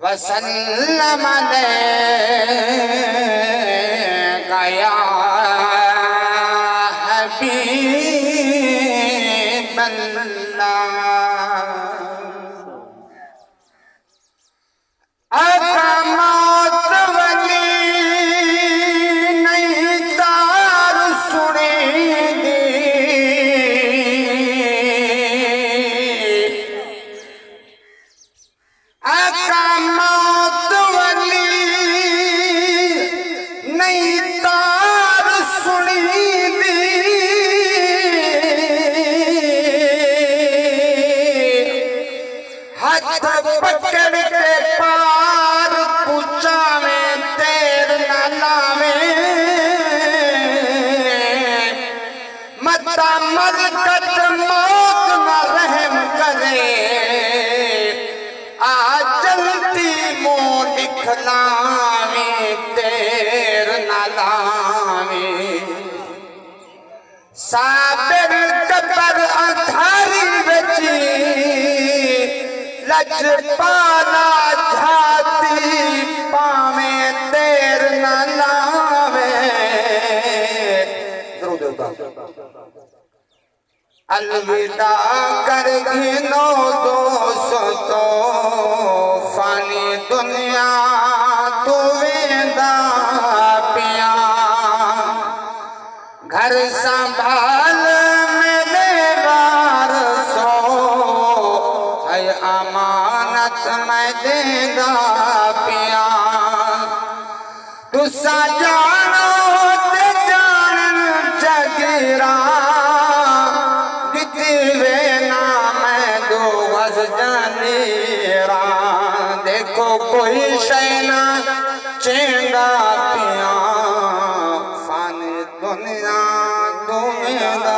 वसल्लम गया हबीब अल्लाह। अकमत वली नहीं तार सुनेगी, अकमत वली नहीं तार सुनेगी। हाथ पकड़ के पार पूछा में तेर नाला में मता मलकत मौत न रहम करे। आ जल्दी मुँह दिखलावे तेर नाला में। साबिर कबर अंधारी बची लजपाला झाती पावे तेर न लावे। अलविदा कर गिनो दोस्तों फानी दुनिया तू वेंदा पिया। घर संभाल मेरे वारसो है अमानत मैं देगा पिया। तुसा जानो ते जान जगीरा दितिवे ना मैं दो गज जनीरा। देखो कोई शैना चेंगा पिया फानी दुनिया तू मेरा